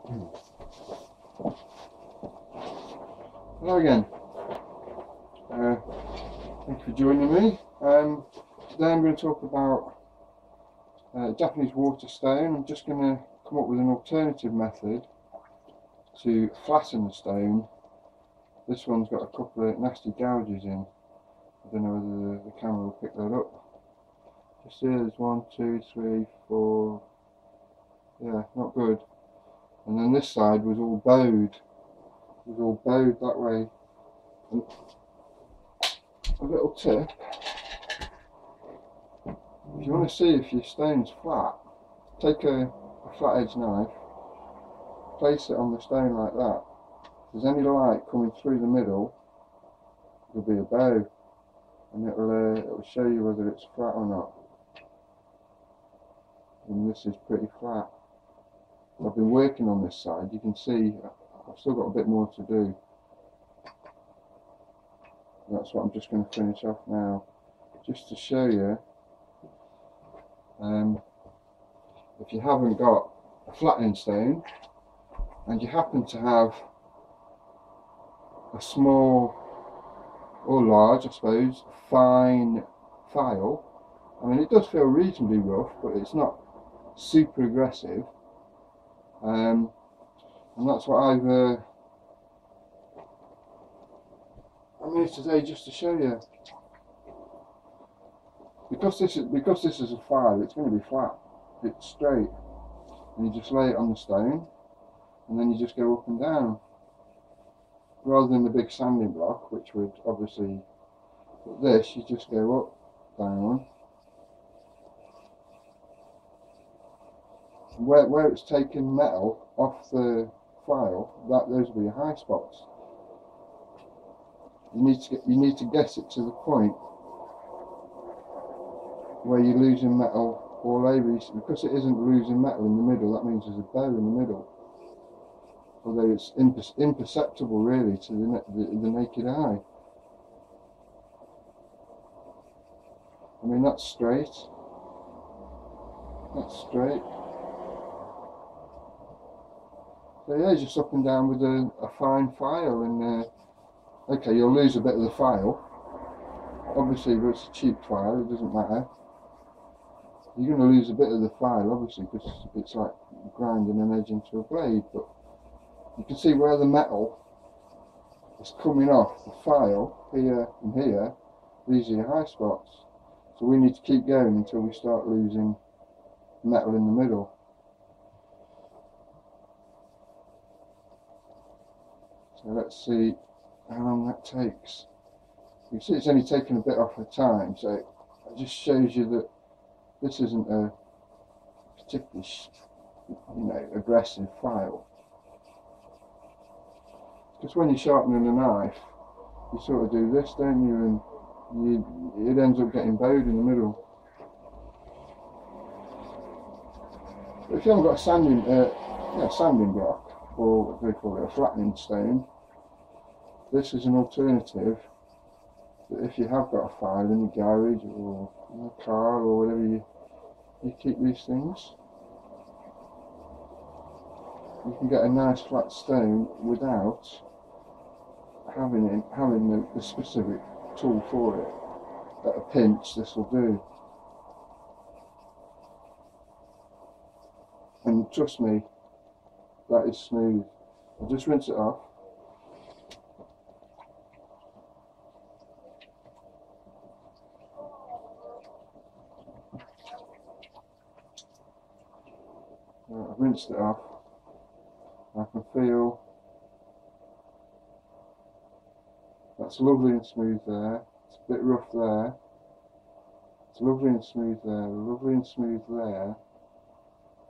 Hello again. Thank you for joining me. Today I'm going to talk about Japanese waterstone. I'm just going to come up with an alternative method to flatten the stone. This one's got a couple of nasty gouges in. I don't know whether the camera will pick that up. Just see, there's 1, 2, 3, 4. Yeah, not good. And then this side was all bowed. It was all bowed that way. And a little tip: if you want to see if your stone's flat, take a flat edge knife, place it on the stone like that. If there's any light coming through the middle, there'll be a bow, and it'll show you whether it's flat or not. And this is pretty flat. I've been working on this side. You can see I've still got a bit more to do. That's what I'm just going to finish off now, just to show you. If you haven't got a flattening stone and you happen to have a small or large, I suppose, fine file, I mean, it does feel reasonably rough, but it's not super aggressive, and that's what I'm here today, just to show you. Because this is a file, it's going to be flat. It's straight, and you just lay it on the stone, and then you just go up and down, rather than the big sanding block, which would obviously. But this, you just go up, down. Where it's taken metal off the file, those will be your high spots. You need to get it to the point where you're losing metal all over. Because it isn't losing metal in the middle, that means there's a bow in the middle. Although it's imperceptible really to the naked eye. I mean, that's straight. That's straight. So yeah, just up and down with a fine file, and okay, you'll lose a bit of the file. Obviously, if it's a cheap file, it doesn't matter. You're going to lose a bit of the file, obviously, because it's like grinding an edge into a blade. But you can see where the metal is coming off the file, here and here. These are your high spots. So we need to keep going until we start losing metal in the middle. So let's see how long that takes. You can see it's only taking a bit off the time, so it just shows you that this isn't a particularly, aggressive file. Because when you're sharpening a knife, you sort of do this, don't you? And it ends up getting bowed in the middle. But if you haven't got a sanding block, or what do they call it, a flattening stone, this is an alternative. That if you have got a file in your garage or in a car or whatever you keep these things, you can get a nice flat stone without having the specific tool for it. At a pinch, this will do. And trust me, that is smooth. I'll just rinse it off. I've rinsed it off. I can feel that's lovely and smooth there. It's a bit rough there. It's lovely and smooth there. Lovely and smooth there.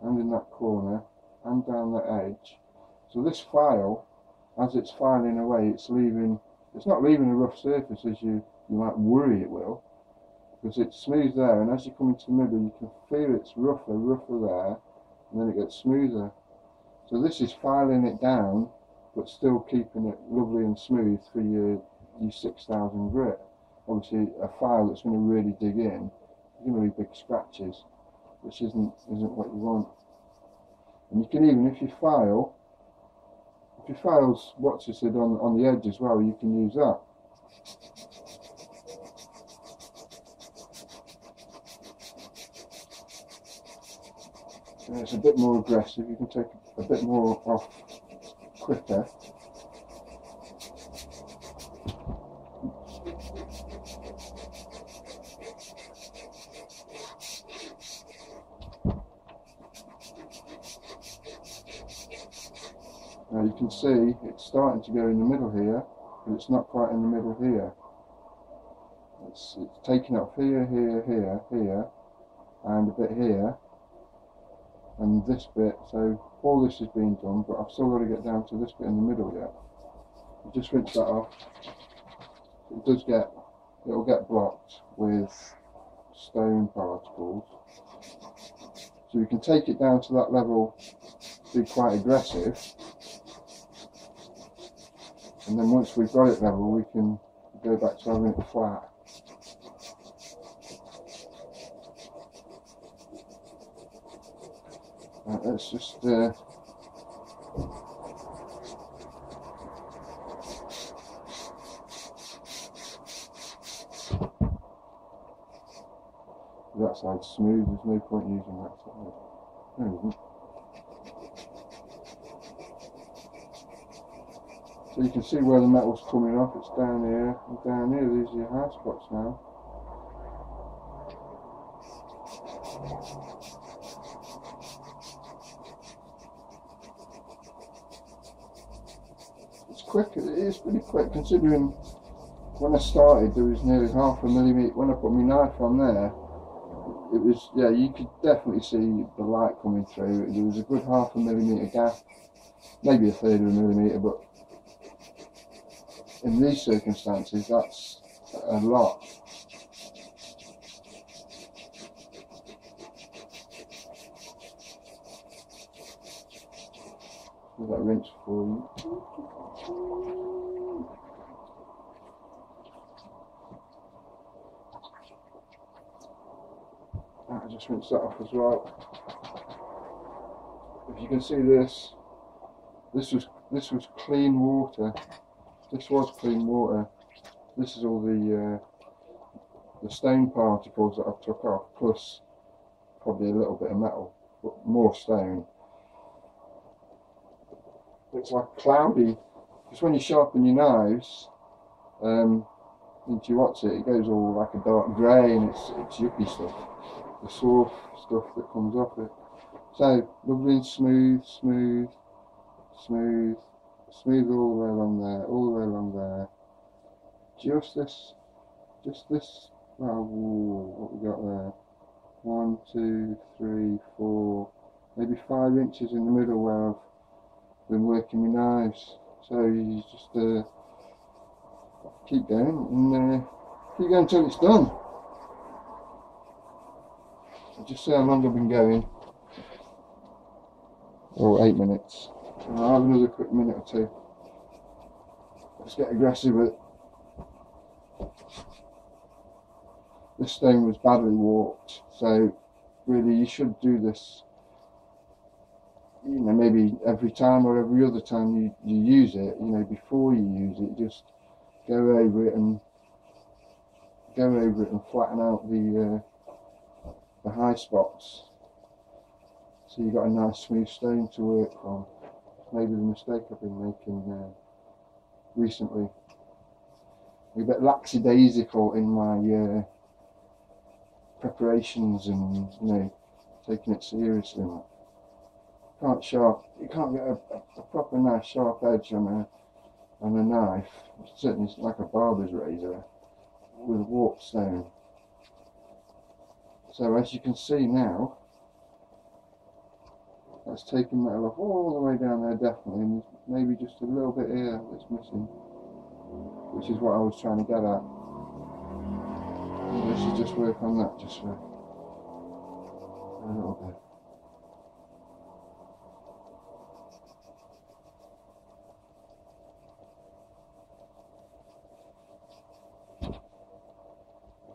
And in that corner. And down that edge. So this file, as it's filing away, it's not leaving a rough surface as you might worry it will. Because it's smooth there, and as you come into the middle, you can feel it's rougher there. And then it gets smoother. So this is filing it down, but still keeping it lovely and smooth for your 6000 grit. Obviously, a file that's going to really dig in, there's going to be big scratches, which isn't what you want. And you can even, if you file if you find what's it said on the edge as well, you can use that. And it's a bit more aggressive, you can take a bit more off quicker. Now you can see it's starting to go in the middle here, but it's not quite in the middle here. It's taking up here, here, here, here, and a bit here, and this bit. So all this is being done, but I've still got to get down to this bit in the middle yet. You just rinse that off. It'll get blocked with stone particles. So we can take it down to that level, be quite aggressive, and then once we've got it level, we can go back to having it flat. Right, let's just that side's smooth, there's no point using that side. There isn't. So you can see where the metal's coming off, it's down here and down here. These are your hard spots now. It's quick, it is pretty quick considering when I started there was nearly half a millimetre. When I put my knife on there, it was, yeah, you could definitely see the light coming through. There was a good half a millimetre gap, maybe a third of a millimetre, but in these circumstances that's a lot. Give that rinse for you. I just rinse that off as well. If you can see this was clean water. This was clean water. This is all the stone particles that I've took off, plus probably a little bit of metal, but more stone. It's like cloudy, because when you sharpen your knives into what's it goes all like a dark grey, and it's yucky stuff, the soft stuff that comes off it. So lovely and smooth, smooth, smooth, smooth all the way along there, all the way along there. Just this, well, what we got there? 1, 2, 3, 4, maybe 5 inches in the middle where I've been working my knives. So you just keep going and keep going until it's done. I'll just see how long I've been going. Oh, 8 minutes. I'll have another quick minute or two. Let's get aggressive with it. This stone was badly warped, so really you should do this, you know, maybe every time or every other time you use it, you know, before you use it, just go over it and flatten out the high spots, so you've got a nice smooth stone to work from. Maybe the mistake I've been making recently. I'm a bit lackadaisical in my preparations, and you know, taking it seriously. You can't get a proper nice sharp edge on a knife. It's certainly like a barber's razor with a warped stone. So as you can see now, that's taken metal off all the way down there definitely, and maybe just a little bit here that's missing, which is what I was trying to get at. I should just work on that just for a little bit.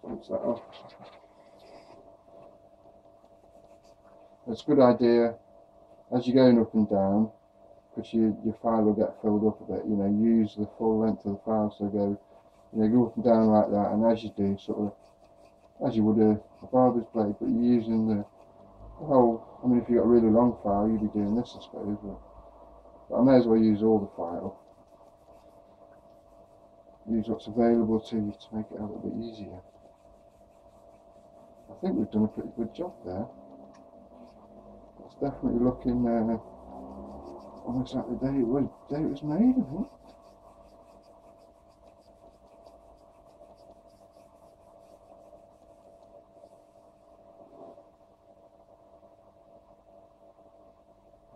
Rinse that off. It's a good idea as you're going up and down, because your file will get filled up a bit. You know, use the full length of the file, so go, you know, go up and down like that, and as you do, sort of, as you would a barber's blade, but you're using the whole. I mean, if you've got a really long file, you'd be doing this, I suppose, but I may as well use all the file. Use what's available to you to make it a little bit easier. I think we've done a pretty good job there. It's definitely looking almost like the day it was made, I think.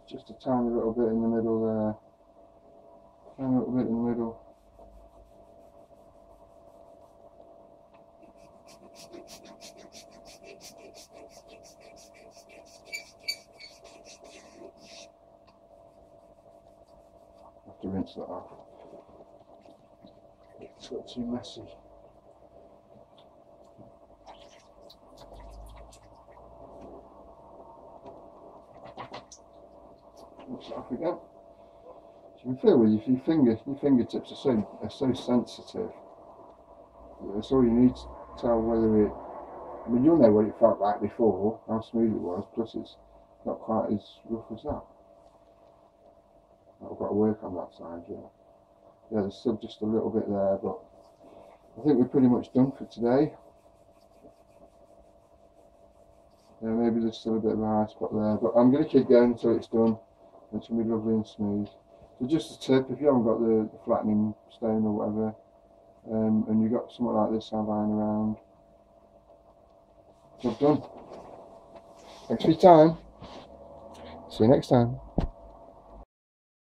Just a tiny little bit in the middle there. Tiny little bit in the middle. Have to rinse that off. It's got too messy. Rinse it off again. So you can feel with your fingertips are so sensitive. That's all you need to tell whether it. I mean, you'll know what it felt like before, how smooth it was. Plus, it's not quite as rough as that. I've got to work on that side, yeah. Yeah, there's still just a little bit there, but I think we're pretty much done for today. Yeah, maybe there's still a bit of a high spot there, but I'm going to keep going until it's done. It's going to be lovely and smooth. So just a tip, if you haven't got the flattening stone or whatever, and you've got something like this lying around, job done. Thanks for your time. See you next time.